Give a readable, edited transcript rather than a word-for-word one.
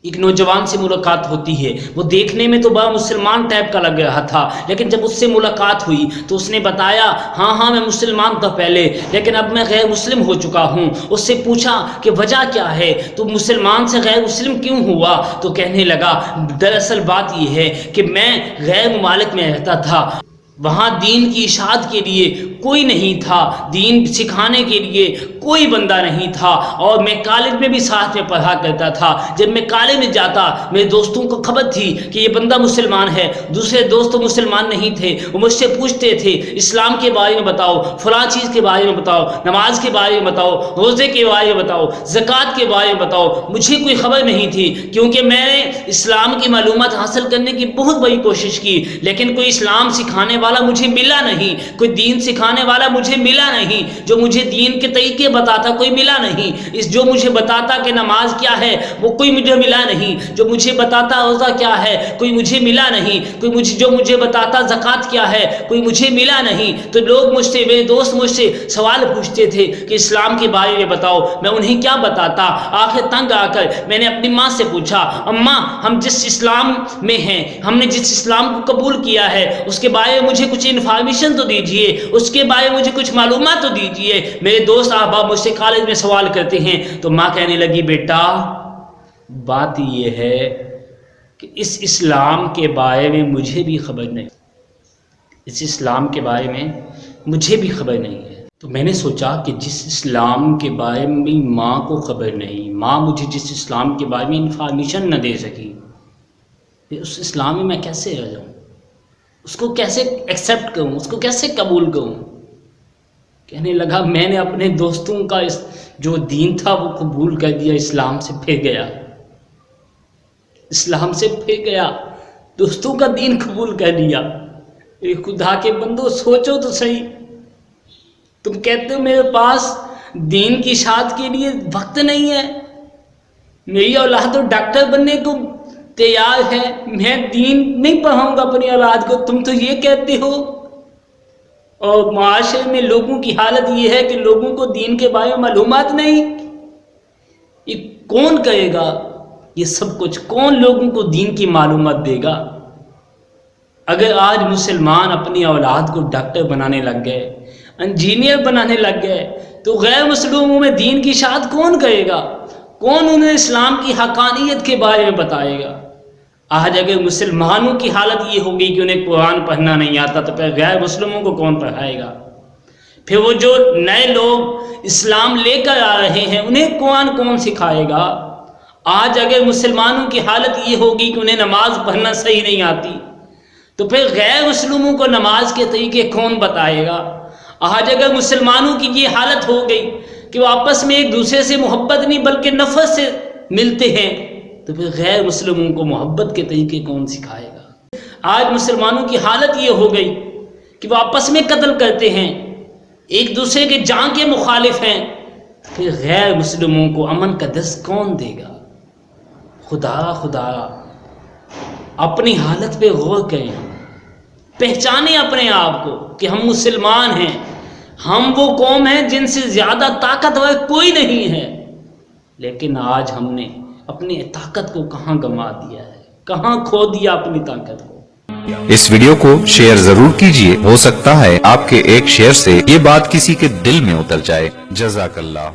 ایک نوجوان سے ملاقات ہوتی ہے، وہ دیکھنے میں تو بڑا مسلمان ٹائپ کا لگ رہا تھا، لیکن جب اس سے ملاقات ہوئی تو اس نے بتایا ہاں میں مسلمان تھا پہلے، لیکن اب میں غیر مسلم ہو چکا ہوں۔ اس سے پوچھا کہ وجہ کیا ہے، تو مسلمان سے غیر مسلم کیوں ہوا؟ تو کہنے لگا دراصل بات یہ ہے کہ میں غیر ممالک میں رہتا تھا، وہاں دین کی اشاعت کے لیے کوئی نہیں تھا، دین سکھانے کے لیے کوئی بندہ نہیں تھا، اور میں کالج میں بھی ساتھ میں پڑھا کرتا تھا۔ جب میں کالج میں جاتا میرے دوستوں کو خبر تھی کہ یہ بندہ مسلمان ہے، دوسرے دوست مسلمان نہیں تھے، وہ مجھ سے پوچھتے تھے اسلام کے بارے میں بتاؤ، فلاں چیز کے بارے میں بتاؤ، نماز کے بارے میں بتاؤ، روزے کے بارے میں بتاؤ، زکوٰۃ کے بارے میں بتاؤ۔ مجھے کوئی خبر نہیں تھی، کیونکہ میں نے اسلام کی معلومات حاصل کرنے کی بہت بڑی کوشش کی، لیکن کوئی اسلام سکھانے والا مجھے ملا نہیں، کوئی دین سکھانے والا مجھے ملا نہیں، جو مجھے دین کے طریقے بتاتا کوئی ملا نہیں، جو مجھے بتاتا کہ نماز کیا ہے وہ کوئی مجھے ملا نہیں، جو مجھے بتاتا روزہ کیا ہے کوئی مجھے ملا نہیں، جو مجھے بتاتا زکوٰۃ کیا ہے کوئی مجھے ملا نہیں۔ تو لوگ مجھ سے، میرے دوست مجھ سے سوال پوچھتے تھے کہ اسلام کے بارے میں بتاؤ، میں انہیں کیا بتاتا؟ آخر تنگ آ کر میں نے اپنی ماں سے پوچھا اماں ہم جس اسلام میں ہیں، ہم نے جس اسلام کو قبول کیا ہے اس کے بارے میں مجھے کچھ انفارمیشن تو دیجئے، اس کے بارے میں مجھے کچھ معلومات تو دیجئے، میرے دوست احباب مجھ سے کالج میں سوال کرتے ہیں۔ تو ماں کہنے لگی بیٹا بات یہ ہے کہ اس اسلام کے بارے میں مجھے بھی خبر نہیں، اس اسلام کے بارے میں مجھے بھی خبر نہیں ہے۔ تو میں نے سوچا کہ جس اسلام کے بارے میں ماں کو خبر نہیں، ماں مجھے جس اسلام کے بارے میں انفارمیشن نہ دے سکی، اس اسلام میں میں کیسے رہ جاؤں، اس کو کیسے ایکسیپٹ کروں، اس کو کیسے قبول کروں؟ کہنے لگا میں نے اپنے دوستوں کا جو دین تھا وہ قبول کر دیا، اسلام سے پھر گیا، اسلام سے پھر گیا، دوستوں کا دین قبول کر لیا۔ اے خدا کے بندو سوچو تو صحیح، تم کہتے ہو میرے پاس دین کی اشاعت کے لیے وقت نہیں ہے، میری اولاد تو ڈاکٹر بننے کو تیار ہے، میں دین نہیں پڑھاؤں گا اپنی اولاد کو، تم تو یہ کہتے ہو۔ اور معاشرے میں لوگوں کی حالت یہ ہے کہ لوگوں کو دین کے بارے میں معلومات نہیں۔ یہ کون کرے گا یہ سب کچھ؟ کون لوگوں کو دین کی معلومات دے گا؟ اگر آج مسلمان اپنی اولاد کو ڈاکٹر بنانے لگ گئے، انجینئر بنانے لگ گئے، تو غیر مسلموں میں دین کی اشاعت کون کرے گا؟ کون انہیں اسلام کی حقانیت کے بارے میں بتائے گا؟ آج اگر مسلمانوں کی حالت یہ ہوگی کہ انہیں قرآن پڑھنا نہیں آتا تو پھر غیر مسلموں کو کون پڑھائے گا؟ پھر وہ جو نئے لوگ اسلام لے کر آ رہے ہیں انہیں قرآن کون سکھائے گا؟ آج اگر مسلمانوں کی حالت یہ ہوگی کہ انہیں نماز پڑھنا صحیح نہیں آتی تو پھر غیر مسلموں کو نماز کے طریقے کون بتائے گا؟ آج اگر مسلمانوں کی یہ حالت ہو گئی کہ وہ آپس میں ایک دوسرے سے محبت نہیں بلکہ نفرت سے ملتے ہیں تو پھر غیر مسلموں کو محبت کے طریقے کون سکھائے گا؟ آج مسلمانوں کی حالت یہ ہو گئی کہ وہ آپس میں قتل کرتے ہیں، ایک دوسرے کے جان کے مخالف ہیں، پھر غیر مسلموں کو امن کا درس کون دے گا؟ خدا اپنی حالت پہ غور کریں، پہچانیں اپنے آپ کو کہ ہم مسلمان ہیں، ہم وہ قوم ہیں جن سے زیادہ طاقتور کوئی نہیں ہے، لیکن آج ہم نے اپنی طاقت کو کہاں گنوا دیا ہے، کہاں کھو دیا اپنی طاقت کو۔ اس ویڈیو کو شیئر ضرور کیجئے، ہو سکتا ہے آپ کے ایک شیئر سے یہ بات کسی کے دل میں اتر جائے۔ جزاک اللہ۔